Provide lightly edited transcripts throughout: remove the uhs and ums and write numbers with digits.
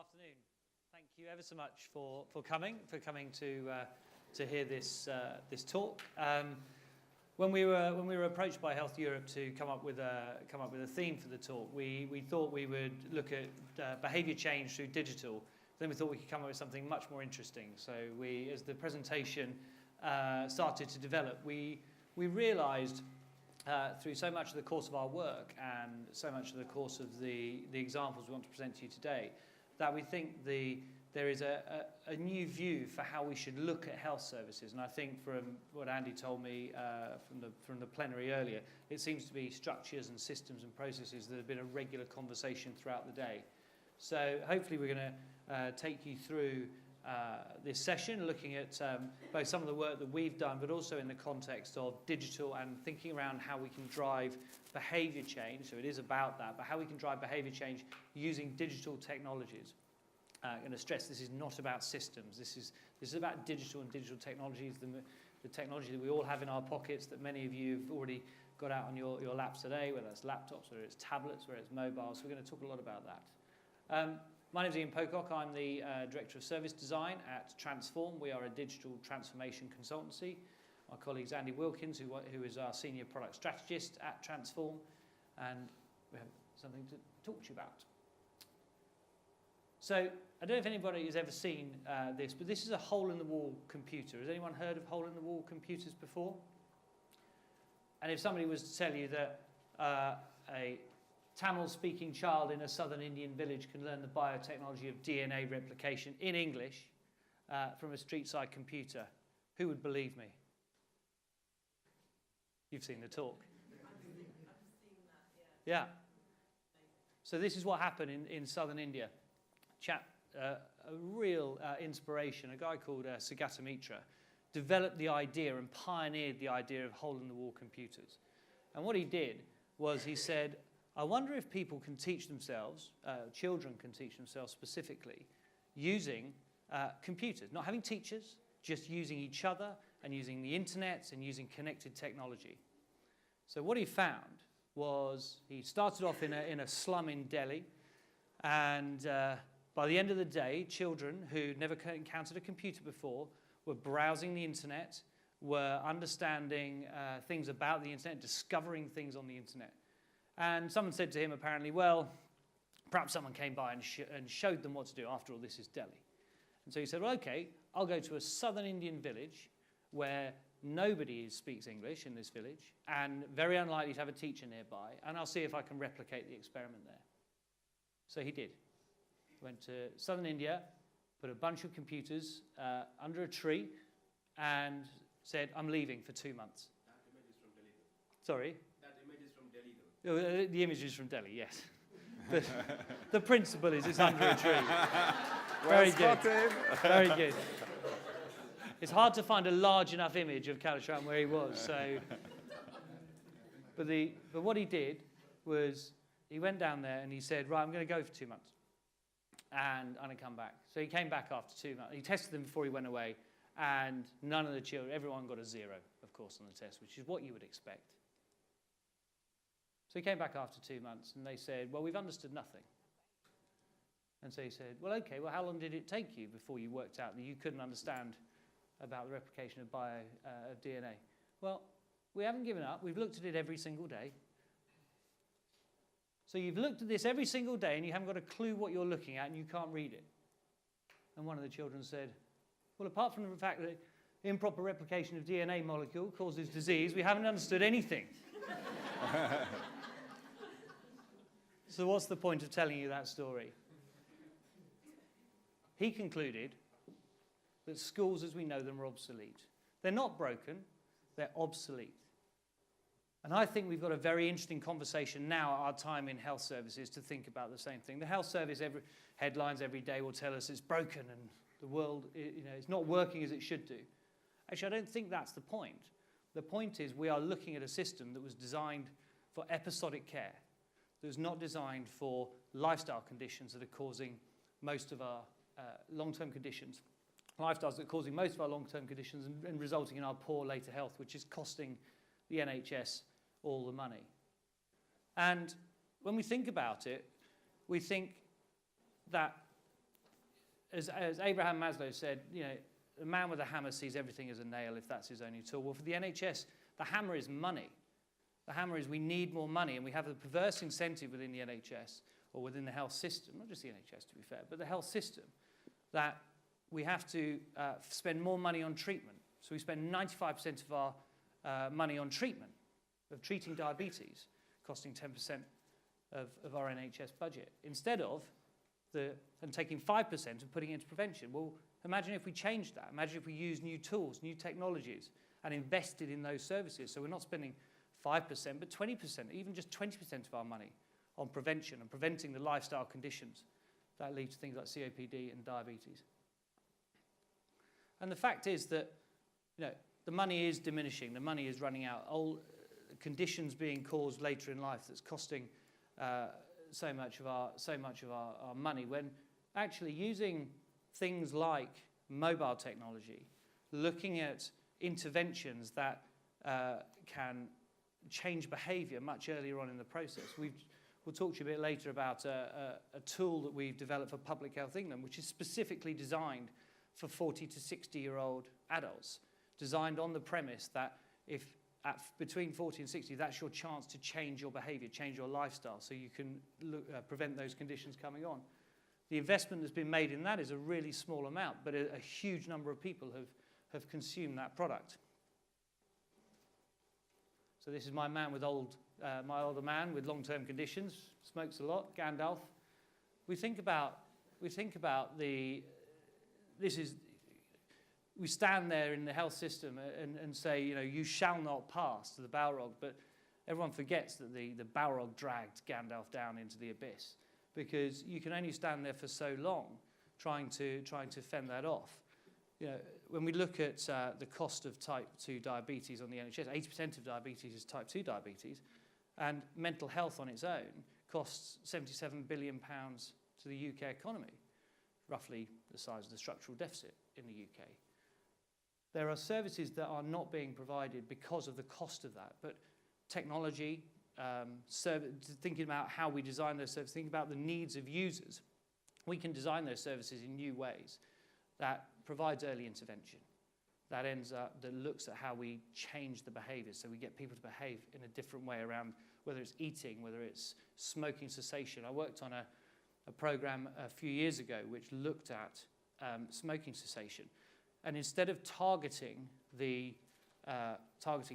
afternoon. Thank you ever so much for coming to hear this talk. When we were approached by Health Europe to come up with a theme for the talk, we thought we would look at behaviour change through digital. Then we thought we could come up with something much more interesting. So as the presentation started to develop, we realised through so much of the course of our work and so much of the course of the examples we want to present to you today, that we think there is a new view for how we should look at health services. And I think from what Andy told me from the plenary earlier, it seems to be structures and systems and processes that have been a regular conversation throughout the day. So hopefully we're going to take you through this session, looking at both some of the work that we've done, but also in the context of digital and thinking around how we can drive behaviour change. So it is about that, but how we can drive behaviour change using digital technologies. I'm going to stress this is not about systems. This is about digital and digital technologies, the technology that we all have in our pockets that many of you have already got out on your laps today, whether it's laptops, whether it's tablets, whether it's mobiles. So we're going to talk a lot about that. My name is Ian Pocock. I'm the Director of Service Design at Transform. We are a digital transformation consultancy. My colleague is Andy Wilkins, who is our Senior Product Strategist at Transform, and we have something to talk to you about. So I don't know if anybody has ever seen this, but this is a hole-in-the-wall computer. Has anyone heard of hole-in-the-wall computers before? And if somebody was to tell you that a Tamil-speaking child in a southern Indian village can learn the biotechnology of DNA replication in English from a street-side computer, who would believe me? You've seen the talk. I've seen that, yeah. So this is what happened in southern India. A real inspiration, a guy called Sugata Mitra, developed the idea and pioneered the idea of hole-in-the-wall computers. And what he did was he said, I wonder if people can teach themselves, children can teach themselves specifically, using computers, not having teachers, just using each other and using the internet and using connected technology. So what he found was he started off in a slum in Delhi, and by the end of the day, children who never encountered a computer before were browsing the internet, were understanding things about the internet, discovering things on the internet. And someone said to him, apparently, well, perhaps someone came by and showed them what to do. After all, this is Delhi. And so he said, well, okay, I'll go to a southern Indian village where nobody speaks English in this village and very unlikely to have a teacher nearby, and I'll see if I can replicate the experiment there. So he did. Went to southern India, put a bunch of computers under a tree, and said, I'm leaving for 2 months. That image is from Delhi, though. Sorry? That image is from Delhi, though. The image is from Delhi, yes. But the principle is it's under a tree. Very good. Very good. It's hard to find a large enough image of Kalashram where he was. So, but what he did was he went down there and he said, right, I'm going to go for 2 months. And I'm going to come back. So he came back after 2 months. He tested them before he went away, and none of the children, everyone got a 0, of course, on the test, which is what you would expect. So he came back after 2 months, and they said, well, we've understood nothing. And so he said, well, okay, well, how long did it take you before you worked out that you couldn't understand about the replication of DNA? Well, we haven't given up. We've looked at it every single day. So you've looked at this every single day and you haven't got a clue what you're looking at and you can't read it. And one of the children said, well, apart from the fact that improper replication of DNA molecule causes disease, we haven't understood anything. So what's the point of telling you that story? He concluded that schools as we know them are obsolete. They're not broken, they're obsolete. And I think we've got a very interesting conversation now at our time in health services to think about the same thing. The health service headlines every day will tell us it's broken and the world, it's not working as it should do. Actually, I don't think that's the point. The point is we are looking at a system that was designed for episodic care, that was not designed for lifestyle conditions that are causing most of our long-term conditions, lifestyles that are causing most of our long-term conditions and resulting in our poor later health, which is costing the NHS all the money. And when we think about it, we think that as Abraham Maslow said, a man with a hammer sees everything as a nail if that's his only tool. Well, for the NHS, the hammer is money. The hammer is we need more money, and we have a perverse incentive within the NHS or within the health system, not just the NHS to be fair, but the health system, that we have to spend more money on treatment. So we spend 95% of our money on treatment, of treating diabetes, costing 10% of our NHS budget, instead of taking 5% and putting it into prevention. Well, imagine if we changed that. Imagine if we used new tools, new technologies, and invested in those services. So we're not spending 5%, but 20%, even just 20% of our money on prevention and preventing the lifestyle conditions that lead to things like COPD and diabetes. And the fact is that the money is diminishing, the money is running out. Old conditions being caused later in life that's costing so much of our money, when actually using things like mobile technology, looking at interventions that can change behaviour much earlier on in the process. We'll talk to you a bit later about a tool that we've developed for Public Health England, which is specifically designed for 40 to 60-year-old adults, designed on the premise that if between 40 and 60, that's your chance to change your behaviour, change your lifestyle, so you can prevent those conditions coming on. The investment that's been made in that is a really small amount, but a huge number of people have consumed that product. So this is my man with my older man with long-term conditions, smokes a lot, Gandalf. We stand there in the health system and say, you shall not pass to the Balrog, but everyone forgets that the Balrog dragged Gandalf down into the abyss, because you can only stand there for so long trying to fend that off. When we look at the cost of type 2 diabetes on the NHS, 80% of diabetes is type 2 diabetes, and mental health on its own costs £77 billion to the UK economy, roughly the size of the structural deficit in the UK. There are services that are not being provided because of the cost of that, but technology, thinking about how we design those services, thinking about the needs of users, we can design those services in new ways that provides early intervention, that looks at how we change the behaviour, so we get people to behave in a different way around, whether it's eating, whether it's smoking cessation. I worked on a program a few years ago which looked at smoking cessation, and instead of targeting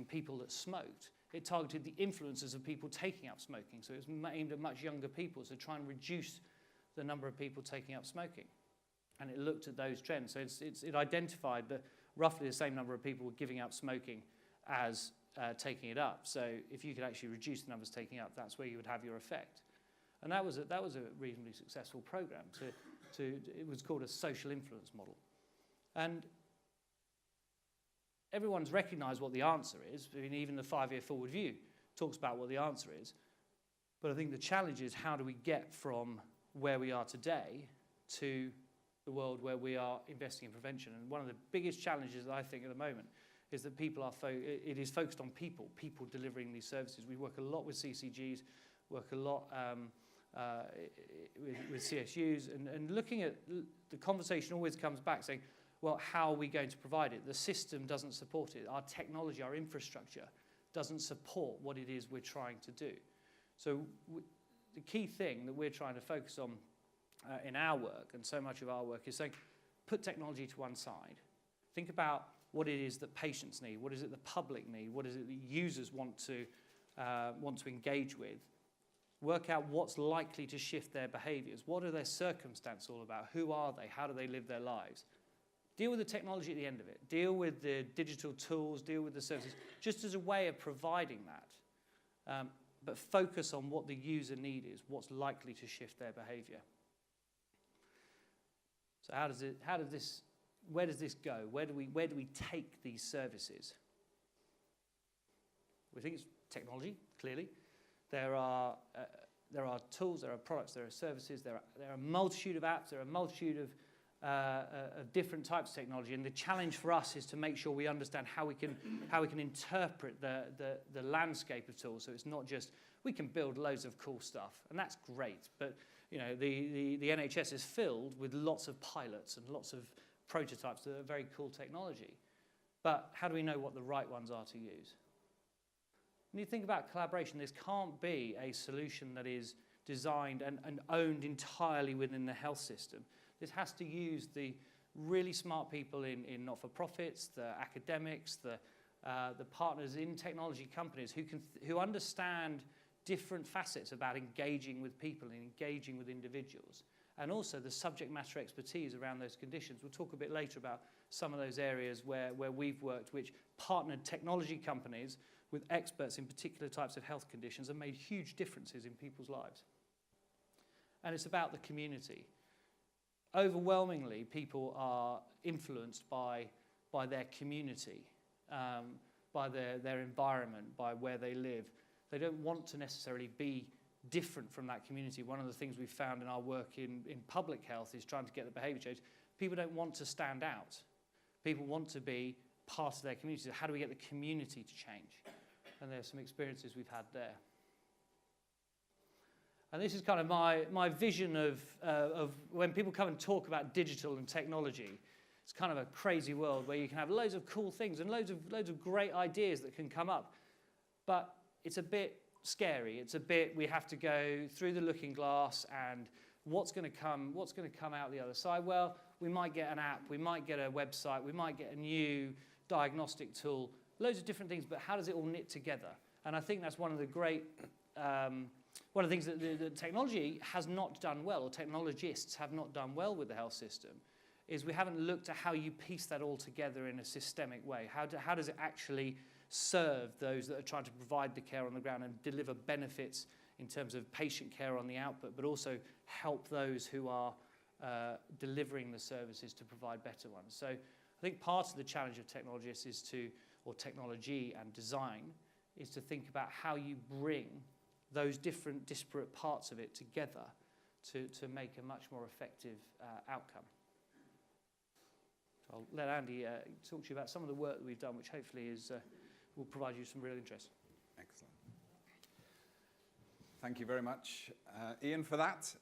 people that smoked, it targeted the influences of people taking up smoking. So it was aimed at much younger people, so try and reduce the number of people taking up smoking. And it looked at those trends. So it identified that roughly the same number of people were giving up smoking as taking it up. So if you could actually reduce the numbers taking up, that's where you would have your effect. And that was a reasonably successful program. It was called a social influence model. And everyone's recognised what the answer is. I mean, even the 5-year forward view talks about what the answer is. But I think the challenge is, how do we get from where we are today to the world where we are investing in prevention? And one of the biggest challenges, I think, at the moment is that it is focused on people delivering these services. We work a lot with CCGs, work a lot with CSUs, and looking at the conversation always comes back saying, well, how are we going to provide it? The system doesn't support it. Our technology, our infrastructure doesn't support what it is we're trying to do. So the key thing that we're trying to focus on in our work, and so much of our work, is saying, put technology to one side. Think about what it is that patients need, what is it the public need, what is it that users want to engage with. Work out what's likely to shift their behaviours. What are their circumstances all about? Who are they? How do they live their lives? Deal with the technology at the end of it. Deal with the digital tools, deal with the services, just as a way of providing that. But focus on what the user need is, what's likely to shift their behaviour. So where does this go? Where do we take these services? We think it's technology, clearly. There are tools, there are products, there are services, there are a multitude of apps, there are a multitude of different types of technology, and the challenge for us is to make sure we understand how we can interpret the landscape of tools. So it's not just we can build loads of cool stuff, and that's great, but The NHS is filled with lots of pilots and lots of prototypes that are very cool technology. But how do we know what the right ones are to use? When you think about collaboration, this can't be a solution that is designed and owned entirely within the health system. This has to use the really smart people in not-for-profits, the academics, the partners in technology companies who understand different facets about engaging with people and engaging with individuals, and also the subject matter expertise around those conditions. We'll talk a bit later about some of those areas where we've worked, which partnered technology companies with experts in particular types of health conditions and made huge differences in people's lives. And it's about the community. Overwhelmingly, people are influenced by their community, by their environment, by where they live. They don't want to necessarily be different from that community. One of the things we've found in our work in public health is trying to get the behaviour change. People don't want to stand out. People want to be part of their community. So how do we get the community to change? And there's some experiences we've had there. And this is kind of my vision of when people come and talk about digital and technology. It's kind of a crazy world where you can have loads of cool things and loads of great ideas that can come up. But it's a bit scary. It's a bit, we have to go through the looking glass and what's going to come out the other side? Well, we might get an app, we might get a website, we might get a new diagnostic tool, loads of different things, but how does it all knit together? And I think that's one of the great, one of the things that the technology has not done well, or technologists have not done well with the health system, is we haven't looked at how you piece that all together in a systemic way. How does it actually serve those that are trying to provide the care on the ground and deliver benefits in terms of patient care on the output, but also help those who are delivering the services to provide better ones. So I think part of the challenge of technologists or technology and design, is to think about how you bring those different disparate parts of it together to make a much more effective outcome. So I'll let Andy talk to you about some of the work that we've done, which hopefully will provide you some real interest. Excellent. Thank you very much, Ian, for that.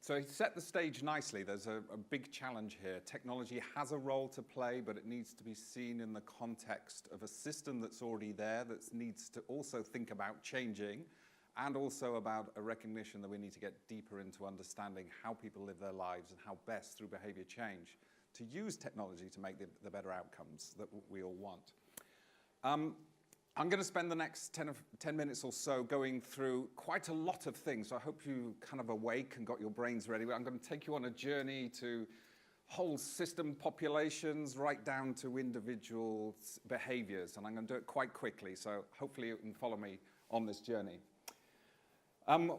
So he set the stage nicely. There's a big challenge here. Technology has a role to play, but it needs to be seen in the context of a system that's already there that needs to also think about changing, and also about a recognition that we need to get deeper into understanding how people live their lives and how best, through behavior change, to use technology to make the better outcomes that we all want. I'm going to spend the next 10 minutes or so going through quite a lot of things. So I hope you kind of awake and got your brains ready. I'm going to take you on a journey to whole system populations right down to individual behaviors. And I'm going to do it quite quickly. So hopefully you can follow me on this journey.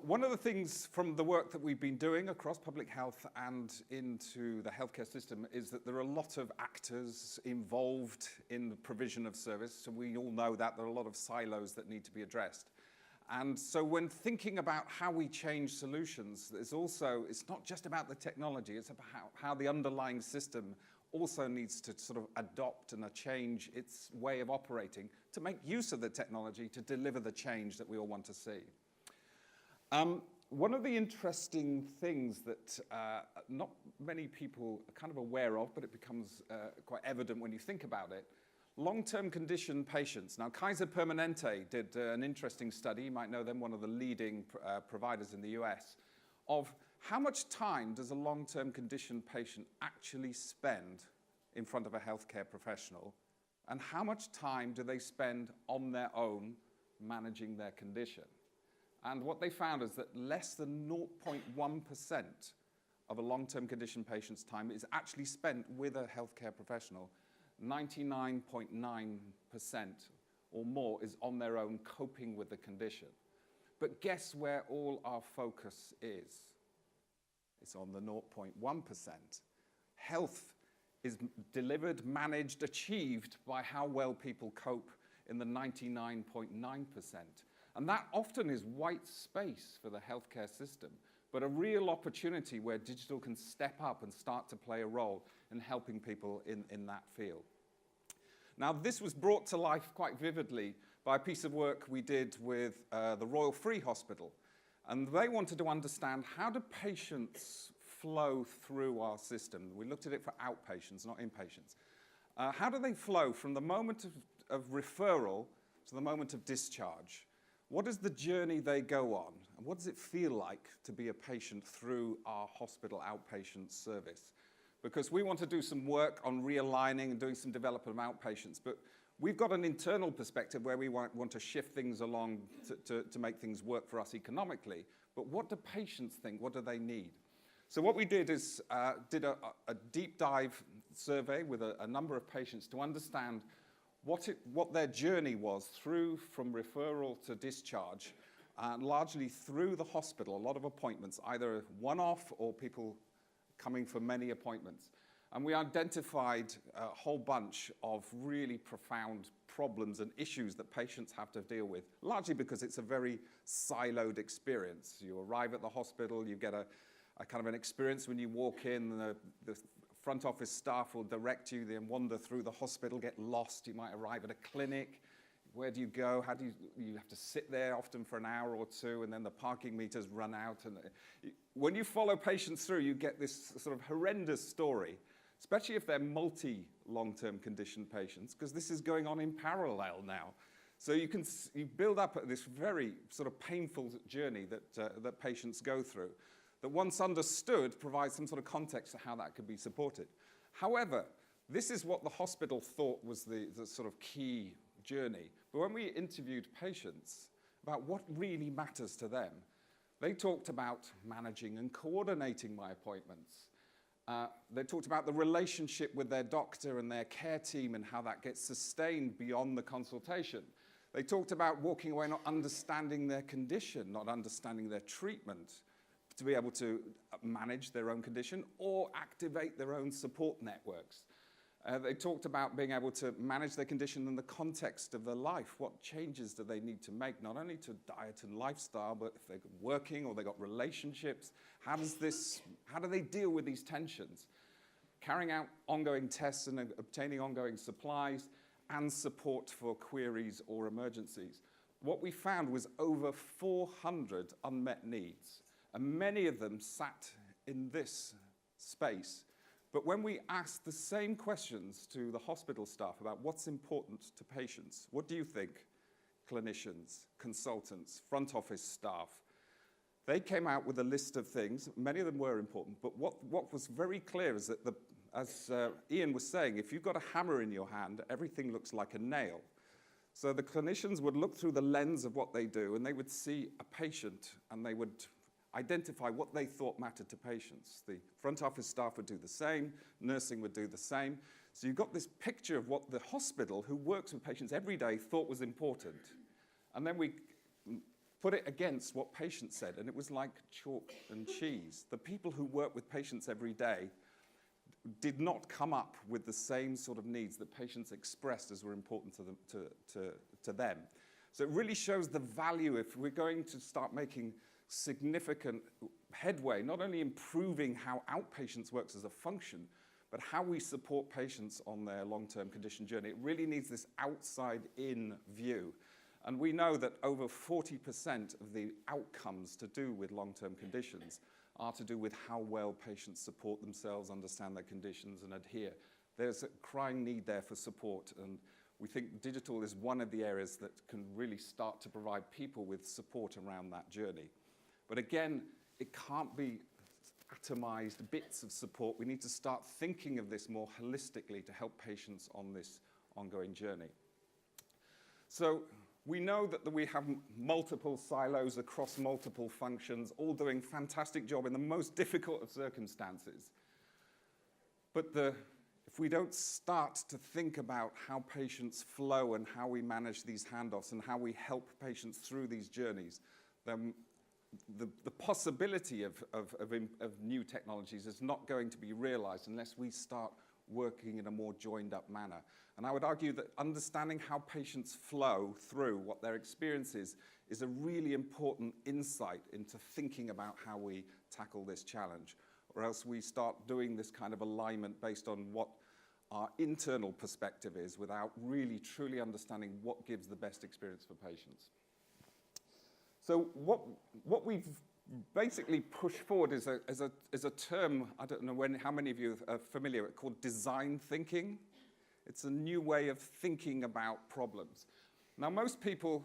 One of the things from the work that we've been doing across public health and into the healthcare system is that there are a lot of actors involved in the provision of service. So we all know that there are a lot of silos that need to be addressed. And so when thinking about how we change solutions, it's not just about the technology, it's about how the underlying system also needs to sort of adopt and change its way of operating to make use of the technology to deliver the change that we all want to see. One of the interesting things that not many people are kind of aware of, but it becomes quite evident when you think about it, long-term condition patients. Now, Kaiser Permanente did an interesting study, you might know them, one of the leading providers in the US, of how much time does a long-term condition patient actually spend in front of a healthcare professional, and how much time do they spend on their own managing their condition? And what they found is that less than 0.1% of a long-term condition patient's time is actually spent with a healthcare professional. 99.9% or more is on their own coping with the condition. But guess where all our focus is? It's on the 0.1%. Health is delivered, managed, achieved by how well people cope in the 99.9%. And that often is white space for the healthcare system, but a real opportunity where digital can step up and start to play a role in helping people in that field. Now, this was brought to life quite vividly by a piece of work we did with the Royal Free Hospital. And they wanted to understand, how do patients flow through our system? We looked at it for outpatients, not inpatients. How do they flow from the moment of referral to the moment of discharge? What is the journey they go on? And what does it feel like to be a patient through our hospital outpatient service? Because we want to do some work on realigning and doing some development of outpatients, but we've got an internal perspective where we want to shift things along to make things work for us economically. But what do patients think? What do they need? So what we did is did a deep dive survey with a number of patients to understand what their journey was through from referral to discharge, largely through the hospital, a lot of appointments, either one-off or people coming for many appointments. And we identified a whole bunch of really profound problems and issues that patients have to deal with, largely because it's a very siloed experience. You arrive at the hospital, you get a kind of an experience when you walk in, the front office staff will direct you, then wander through the hospital, get lost. You might arrive at a clinic. Where do you go? How do you have to sit there often for an hour or two, and then the parking meters run out. And when you follow patients through, you get this sort of horrendous story, especially if they're multi-long-term condition patients, because this is going on in parallel now. So you build up this very sort of painful journey that patients go through, that once understood provides some sort of context to how that could be supported. However, this is what the hospital thought was the sort of key journey. But when we interviewed patients about what really matters to them, they talked about managing and coordinating my appointments. They talked about the relationship with their doctor and their care team and how that gets sustained beyond the consultation. They talked about walking away not understanding their condition, not understanding their treatment, to be able to manage their own condition or activate their own support networks. They talked about being able to manage their condition in the context of their life. What changes do they need to make, not only to diet and lifestyle, but if they're working or they've got relationships, how do they deal with these tensions? Carrying out ongoing tests and obtaining ongoing supplies and support for queries or emergencies. What we found was over 400 unmet needs, and many of them sat in this space. But when we asked the same questions to the hospital staff about what's important to patients, what do you think, clinicians, consultants, front office staff, they came out with a list of things. Many of them were important, but what was very clear is that, as Ian was saying, if you've got a hammer in your hand, everything looks like a nail. So the clinicians would look through the lens of what they do, and they would see a patient, and they would identify what they thought mattered to patients. The front office staff would do the same, nursing would do the same. So you've got this picture of what the hospital, who works with patients every day, thought was important. And then we put it against what patients said, and it was like chalk and cheese. The people who work with patients every day did not come up with the same sort of needs that patients expressed as were important to them. So it really shows the value if we're going to start making significant headway, not only improving how outpatients works as a function, but how we support patients on their long-term condition journey. It really needs this outside-in view. And we know that over 40% of the outcomes to do with long-term conditions are to do with how well patients support themselves, understand their conditions, and adhere. There's a crying need there for support, and we think digital is one of the areas that can really start to provide people with support around that journey. But again, it can't be atomized bits of support. We need to start thinking of this more holistically to help patients on this ongoing journey. So we know that we have multiple silos across multiple functions, all doing a fantastic job in the most difficult of circumstances. But if we don't start to think about how patients flow and how we manage these handoffs and how we help patients through these journeys, then the possibility of new technologies is not going to be realized unless we start working in a more joined up manner. And I would argue that understanding how patients flow through what their experience is a really important insight into thinking about how we tackle this challenge, or else we start doing this kind of alignment based on what our internal perspective is without really truly understanding what gives the best experience for patients. So what we've basically pushed forward is a term, I don't know how many of you are familiar with it, called design thinking. It's a new way of thinking about problems. Now, most people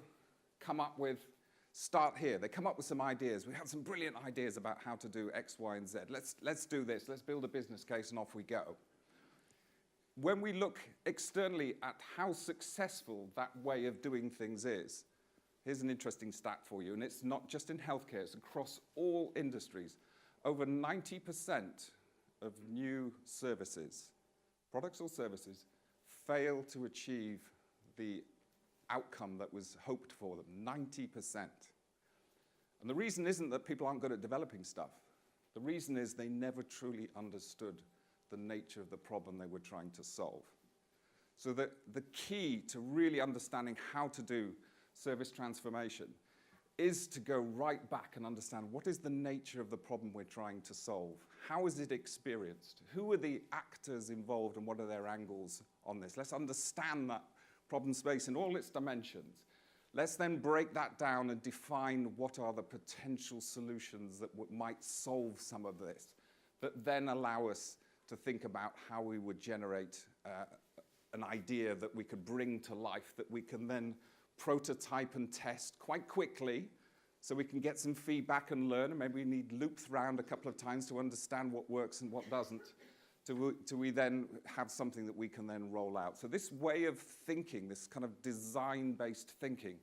start here. They come up with some ideas. We have some brilliant ideas about how to do X, Y, and Z. Let's do this. Let's build a business case, and off we go. When we look externally at how successful that way of doing things is, here's an interesting stat for you, and it's not just in healthcare, it's across all industries. Over 90% of new services, products or services, fail to achieve the outcome that was hoped for them, 90%. And the reason isn't that people aren't good at developing stuff. The reason is they never truly understood the nature of the problem they were trying to solve. So the key to really understanding how to do service transformation is to go right back and understand what is the nature of the problem we're trying to solve. How is it experienced? Who are the actors involved and what are their angles on this? Let's understand that problem space in all its dimensions. Let's then break that down and define what are the potential solutions that might solve some of this, that then allow us to think about how we would generate an idea that we could bring to life, that we can then prototype and test quite quickly so we can get some feedback and learn, and maybe we need loops around a couple of times to understand what works and what doesn't, till we then have something that we can then roll out. So this way of thinking, this kind of design-based thinking,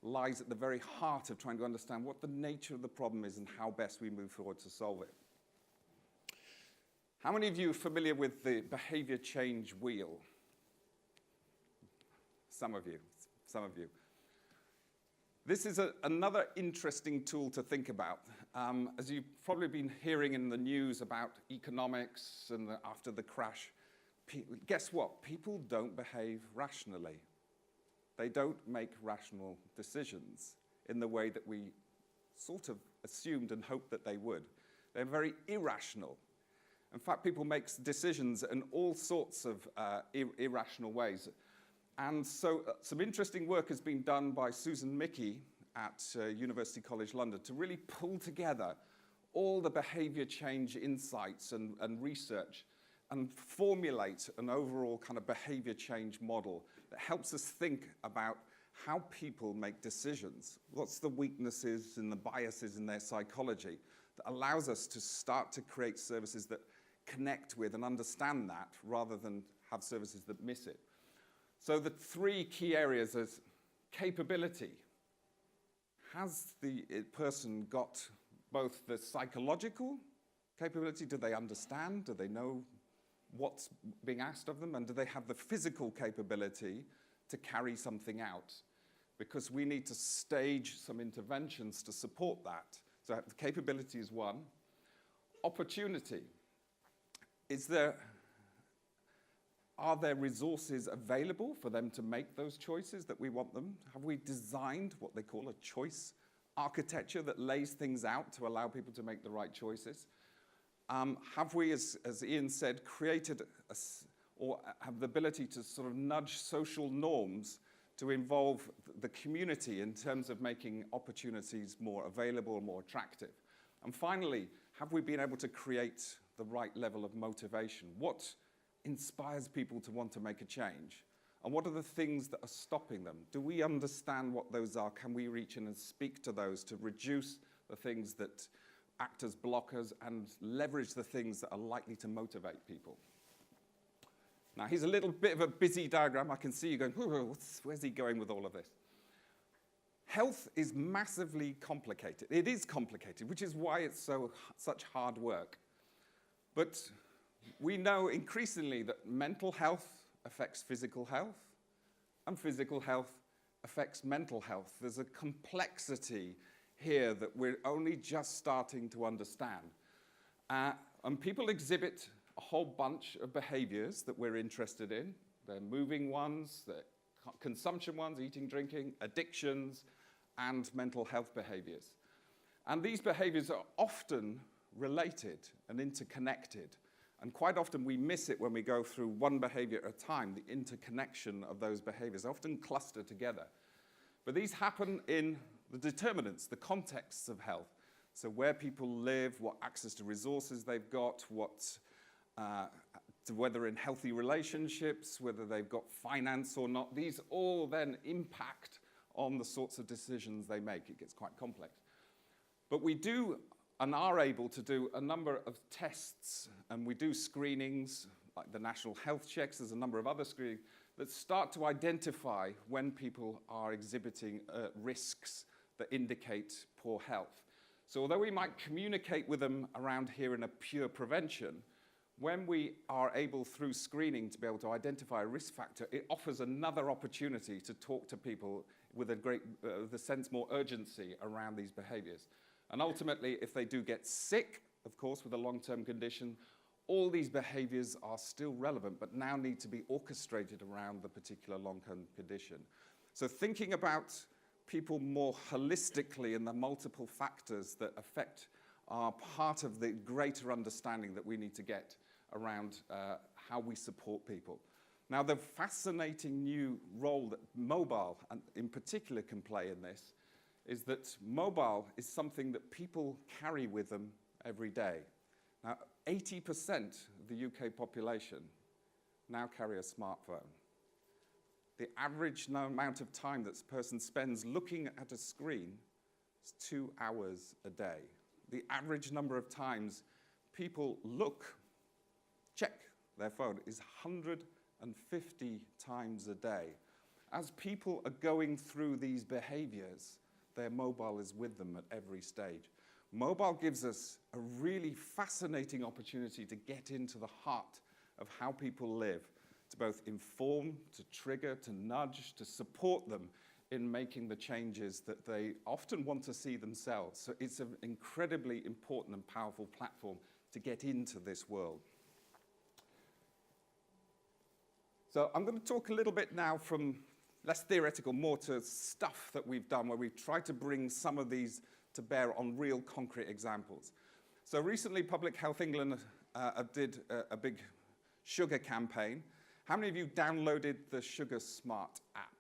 lies at the very heart of trying to understand what the nature of the problem is and how best we move forward to solve it. How many of you are familiar with the behavior change wheel? Some of you. This is another interesting tool to think about. As you've probably been hearing in the news about economics and after the crash, guess what? People don't behave rationally. They don't make rational decisions in the way that we sort of assumed and hoped that they would. They're very irrational. In fact, people make decisions in all sorts of irrational ways. And so some interesting work has been done by Susan Mickey at University College London to really pull together all the behavior change insights and research and formulate an overall kind of behavior change model that helps us think about how people make decisions. What's the weaknesses and the biases in their psychology that allows us to start to create services that connect with and understand that rather than have services that miss it. So the three key areas is capability. Has the person got both the psychological capability? Do they understand? Do they know what's being asked of them? And do they have the physical capability to carry something out? Because we need to stage some interventions to support that. So the capability is one. Opportunity. Are there resources available for them to make those choices that we want them? Have we designed what they call a choice architecture that lays things out to allow people to make the right choices? Have we, as Ian said, created or have the ability to sort of nudge social norms to involve the community in terms of making opportunities more available, more attractive? And finally, have we been able to create the right level of motivation? What inspires people to want to make a change? And what are the things that are stopping them? Do we understand what those are? Can we reach in and speak to those to reduce the things that act as blockers and leverage the things that are likely to motivate people? Now, here's a little bit of a busy diagram. I can see you going, where's he going with all of this? Health is massively complicated. It is complicated, which is why it's such hard work. But we know increasingly that mental health affects physical health, and physical health affects mental health. There's a complexity here that we're only just starting to understand. And people exhibit a whole bunch of behaviors that we're interested in. They're moving ones, they're consumption ones, eating, drinking, addictions, and mental health behaviors. And these behaviors are often related and interconnected. And quite often we miss it when we go through one behavior at a time, the interconnection of those behaviors, often cluster together. But these happen in the determinants, the contexts of health. So where people live, what access to resources they've got, whether in healthy relationships, whether they've got finance or not. These all then impact on the sorts of decisions they make. It gets quite complex. But we do and are able to do a number of tests, and we do screenings, like the national health checks. There's a number of other screenings that start to identify when people are exhibiting risks that indicate poor health. So although we might communicate with them around here in a pure prevention, when we are able through screening to be able to identify a risk factor, it offers another opportunity to talk to people with the sense more urgency around these behaviors. And ultimately, if they do get sick, of course, with a long-term condition, all these behaviors are still relevant, but now need to be orchestrated around the particular long-term condition. So thinking about people more holistically and the multiple factors that affect are part of the greater understanding that we need to get around how we support people. Now, the fascinating new role that mobile, and in particular, can play in this is that mobile is something that people carry with them every day. Now, 80% of the UK population now carry a smartphone. The average amount of time that a person spends looking at a screen is 2 hours a day. The average number of times people check their phone is 150 times a day. As people are going through these behaviors, their mobile is with them at every stage. Mobile gives us a really fascinating opportunity to get into the heart of how people live, to both inform, to trigger, to nudge, to support them in making the changes that they often want to see themselves. So it's an incredibly important and powerful platform to get into this world. So I'm going to talk a little bit now from less theoretical, more to stuff that we've done, where we've tried to bring some of these to bear on real concrete examples. So recently, Public Health England did a big sugar campaign. How many of you downloaded the Sugar Smart app?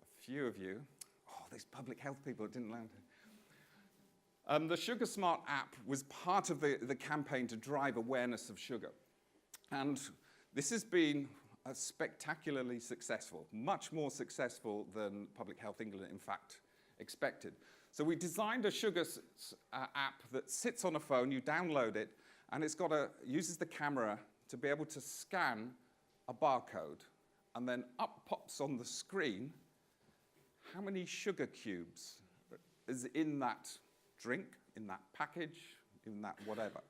A few of you. Oh, these public health people didn't land it. The Sugar Smart app was part of the campaign to drive awareness of sugar. And this has been spectacularly successful, much more successful than Public Health England, in fact, expected. So we designed a sugar app that sits on a phone, you download it, and it's uses the camera to be able to scan a barcode, and then up pops on the screen how many sugar cubes is in that drink, in that package, in that whatever.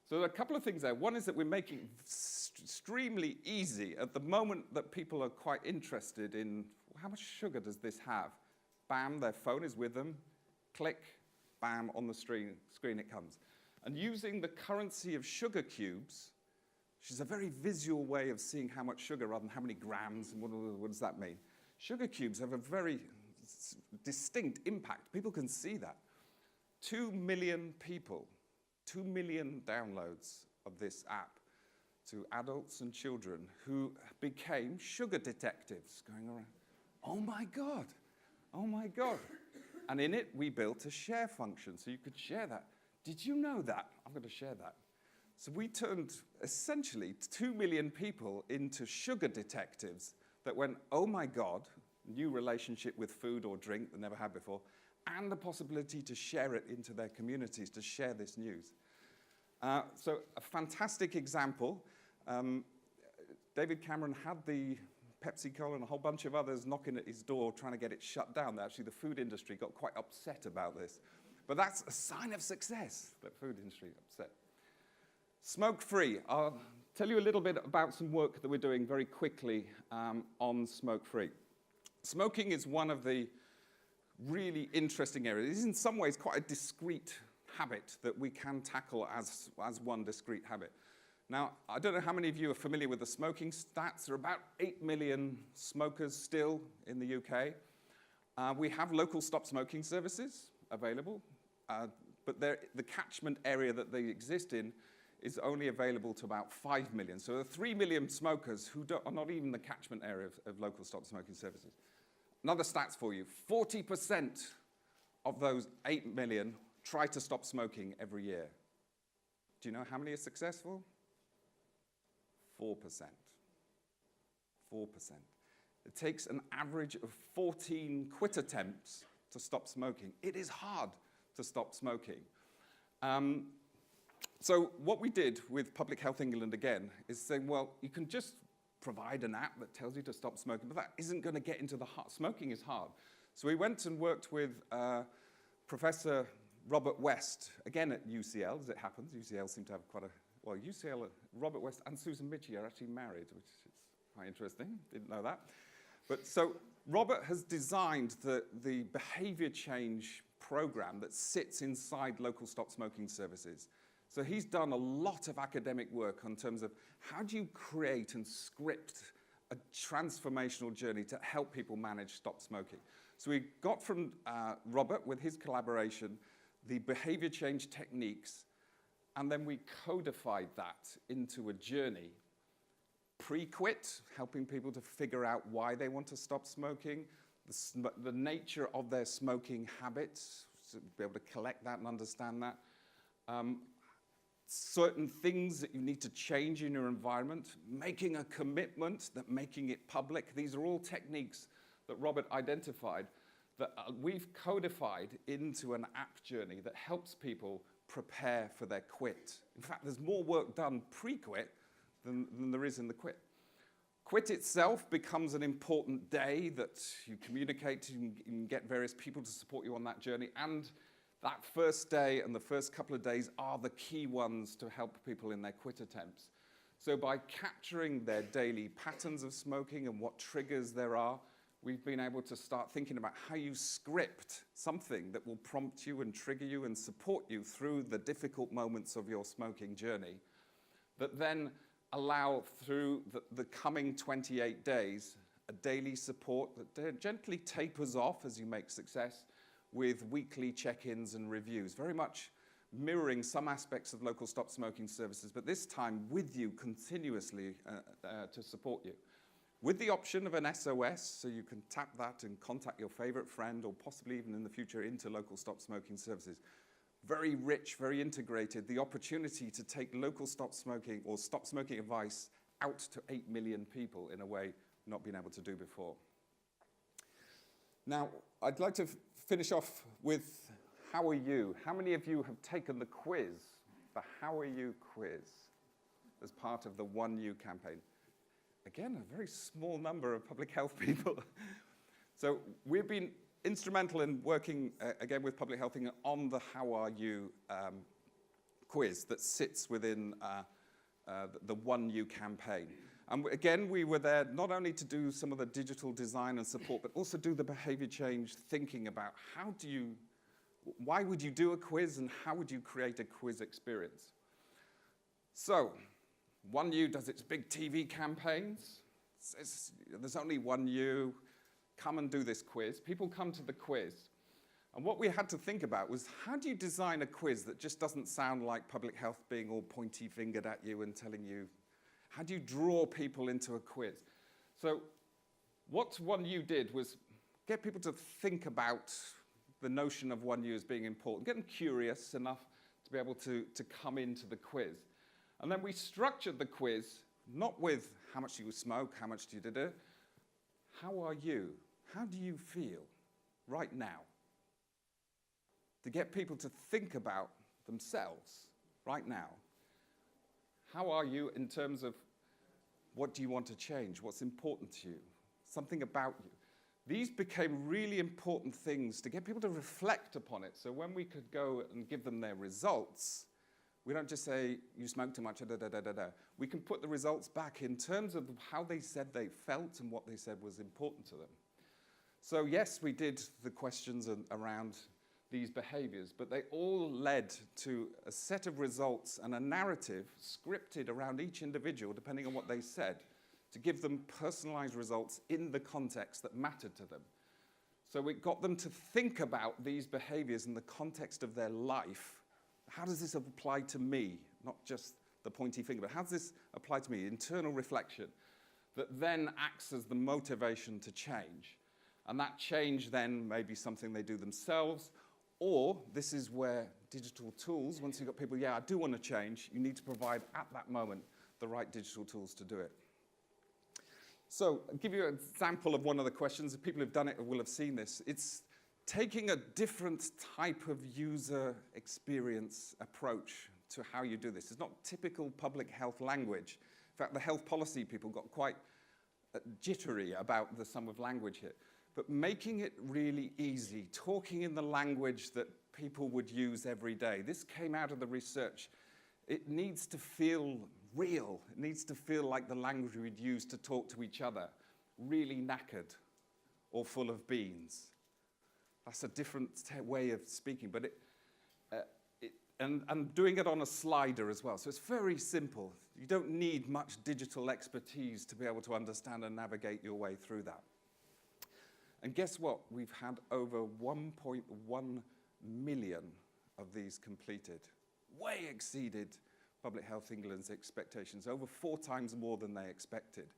So there are a couple of things there. One is that we're making it extremely easy at the moment that people are quite interested in how much sugar does this have. Bam, their phone is with them. Click, bam, on the screen it comes. And using the currency of sugar cubes, which is a very visual way of seeing how much sugar rather than how many grams, and what does that mean? Sugar cubes have a very distinct impact. People can see that. 2 million people, 2 million downloads of this app to adults and children who became sugar detectives going around. Oh my God, oh my God. And in it, we built a share function so you could share that. Did you know that? I'm going to share that. So we turned essentially 2 million people into sugar detectives that went, oh my God, new relationship with food or drink they never had before, and the possibility to share it into their communities, to share this news. So a fantastic example. David Cameron had the Pepsi-Cola and a whole bunch of others knocking at his door trying to get it shut down. Actually, the food industry got quite upset about this. But that's a sign of success, that food industry upset. Smoke-free. I'll tell you a little bit about some work that we're doing very quickly on smoke-free. Smoking is one of the really interesting areas. It is in some ways quite a discrete habit that we can tackle as one discrete habit. Now, I don't know how many of you are familiar with the smoking stats. There are about 8 million smokers still in the UK. We have local stop smoking services available, but the catchment area that they exist in is only available to about 5 million. So there are 3 million smokers who are not even the catchment area of local stop smoking services. another stats for you. 40% of those 8 million try to stop smoking every year. Do you know how many are successful? 4%. 4%. It takes an average of 14 quit attempts to stop smoking. It is hard to stop smoking. So what we did with Public Health England again is saying, well, you can just provide an app that tells you to stop smoking, but that isn't going to get into the heart. Smoking is hard. So we went and worked with Professor Robert West, again at UCL, as it happens. UCL seem to have quite a, well, UCL, Robert West and Susan Mitchie are actually married, which is quite interesting. Didn't know that. But so Robert has designed the behavior change program that sits inside local stop smoking services. So he's done a lot of academic work in terms of how do you create and script a transformational journey to help people manage stop smoking. So we got from Robert, with his collaboration, the behavior change techniques, and then we codified that into a journey. Pre-quit, helping people to figure out why they want to stop smoking, the nature of their smoking habits, so be able to collect that and understand that. Certain things that you need to change in your environment, making a commitment, that making it public. These are all techniques that Robert identified that we've codified into an app journey that helps people prepare for their quit. In fact, there's more work done pre-quit than there is in the quit. Quit itself becomes an important day that you communicate, you can get various people to support you on that journey, and that first day and the first couple of days are the key ones to help people in their quit attempts. So by capturing their daily patterns of smoking and what triggers there are, we've been able to start thinking about how you script something that will prompt you and trigger you and support you through the difficult moments of your smoking journey, that then allow through the coming 28 days a daily support that gently tapers off as you make success, with weekly check-ins and reviews, very much mirroring some aspects of local stop smoking services, but this time with you continuously to support you. With the option of an SOS, so you can tap that and contact your favorite friend, or possibly even in the future into local stop smoking services. Very rich, very integrated, the opportunity to take local stop smoking or stop smoking advice out to 8 million people in a way not been able to do before. Now, I'd like to finish off with how are you? How many of you have taken the quiz, the How Are You quiz, as part of the One You campaign? Again, a very small number of public health people. So we've been instrumental in working, again, with Public Health England on the How Are You quiz that sits within the One You campaign. And again, we were there not only to do some of the digital design and support, but also do the behavior change thinking about why would you do a quiz and how would you create a quiz experience? So, One You does its big TV campaigns. There's only One You. Come and do this quiz. People come to the quiz. And what we had to think about was, how do you design a quiz that just doesn't sound like public health being all pointy-fingered at you and telling you, how do you draw people into a quiz? So what One You did was get people to think about the notion of One You as being important, get them curious enough to be able to come into the quiz. And then we structured the quiz, not with how much do you smoke, how much do you do, how are you? How do you feel right now? To get people to think about themselves right now. How are you in terms of what do you want to change? What's important to you? Something about you. These became really important things to get people to reflect upon it. So when we could go and give them their results, we don't just say, you smoke too much, da, da, da, da, da. We can put the results back in terms of how they said they felt and what they said was important to them. So yes, we did the questions around these behaviors, but they all led to a set of results and a narrative scripted around each individual, depending on what they said, to give them personalized results in the context that mattered to them. So we got them to think about these behaviors in the context of their life. How does this apply to me? Not just the pointy finger, but how does this apply to me? Internal reflection that then acts as the motivation to change. And that change then may be something they do themselves, or this is where digital tools, once you've got people, yeah, I do want to change, you need to provide at that moment the right digital tools to do it. So I'll give you an example of one of the questions. People who've done it will have seen this. It's taking a different type of user experience approach to how you do this. It's not typical public health language. In fact, the health policy people got quite jittery about some of language here. But making it really easy, talking in the language that people would use every day. This came out of the research. It needs to feel real. It needs to feel like the language we'd use to talk to each other. Really knackered or full of beans. That's a different way of speaking, but and doing it on a slider as well. So it's very simple. You don't need much digital expertise to be able to understand and navigate your way through that. And guess what? We've had over 1.1 million of these completed. Way exceeded Public Health England's expectations, over 4 times more than they expected.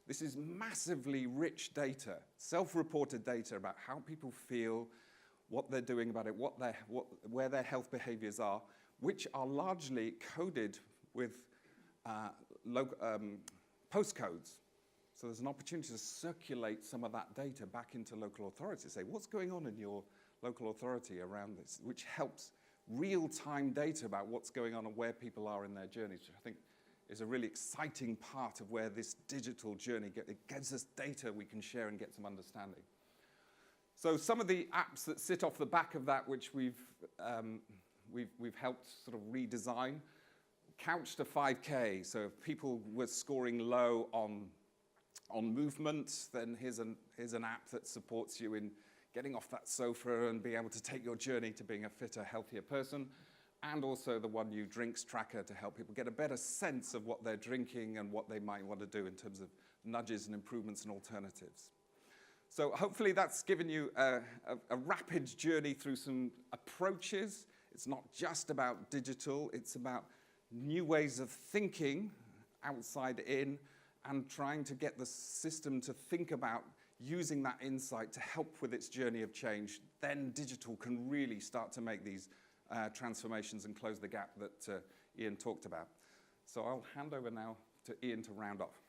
This is massively rich data, self-reported data about how people feel, what they're doing about it, where their health behaviors are, which are largely coded with postcodes. So there's an opportunity to circulate some of that data back into local authorities, say, what's going on in your local authority around this, which helps real-time data about what's going on and where people are in their journeys, which I think is a really exciting part of where this digital journey it gives us data we can share and get some understanding. So some of the apps that sit off the back of that, which we've helped sort of redesign, Couch to 5K. So if people were scoring low on movement, then here's an app that supports you in getting off that sofa and being able to take your journey to being a fitter, healthier person. And also the One New Drinks tracker to help people get a better sense of what they're drinking and what they might want to do in terms of nudges and improvements and alternatives. So hopefully that's given you a rapid journey through some approaches. It's not just about digital, it's about new ways of thinking outside in and trying to get the system to think about using that insight to help with its journey of change. Then digital can really start to make these transformations and close the gap that Ian talked about. So I'll hand over now to Ian to round off.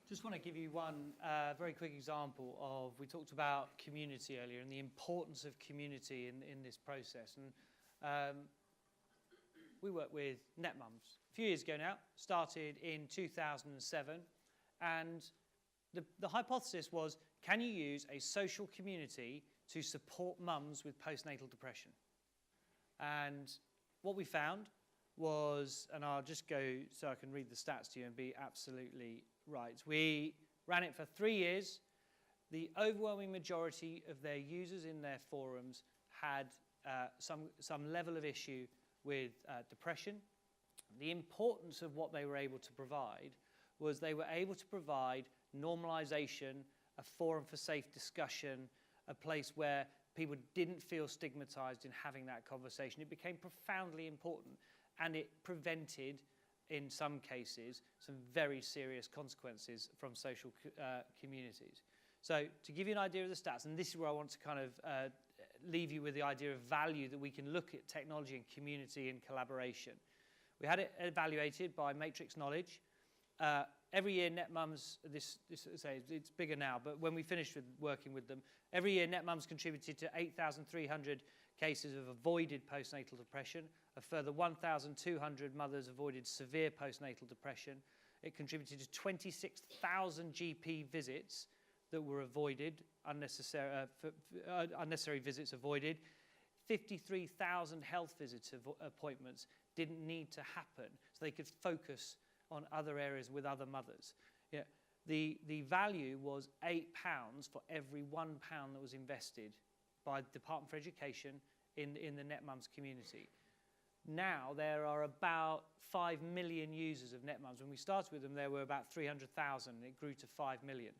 Just want to give you one very quick example of, we talked about community earlier and the importance of community in this process. And we work with Netmums. A few years ago now, started in 2007. And the hypothesis was, can you use a social community to support mums with postnatal depression? And what we found was, and I'll just go so I can read the stats to you and be absolutely right. We ran it for 3 years. The overwhelming majority of their users in their forums had some level of issue with depression. The importance of what they were able to provide was they were able to provide normalization, a forum for safe discussion, a place where people didn't feel stigmatized in having that conversation. It became profoundly important, and it prevented, in some cases, some very serious consequences from social communities. So to give you an idea of the stats, and this is where I want to kind of leave you with the idea of value, that we can look at technology and community and collaboration. We had it evaluated by Matrix Knowledge. Every year, Netmums, it's bigger now, but when we finished with working with them, every year Netmums contributed to 8,300 cases of avoided postnatal depression. A further 1,200 mothers avoided severe postnatal depression. It contributed to 26,000 GP visits that were avoided, unnecessary visits avoided. 53,000 health visits appointments didn't need to happen, so they could focus on other areas with other mothers. Yeah, the value was £8 for every £1 that was invested by the Department for Education in the Netmums community. Now there are about 5 million users of Netmums. When we started with them, there were about 300,000. It grew to 5 million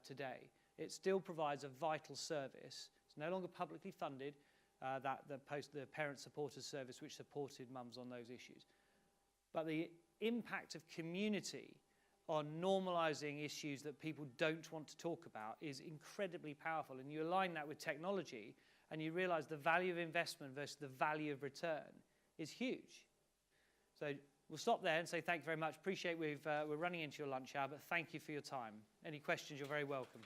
today. It still provides a vital service. It's no longer publicly funded, the Parent Supporters Service, which supported mums on those issues. But the impact of community on normalizing issues that people don't want to talk about is incredibly powerful. And you align that with technology, and you realize the value of investment versus the value of return is huge. So we'll stop there and say thank you very much. Appreciate we're running into your lunch hour, but thank you for your time. Any questions, you're very welcome.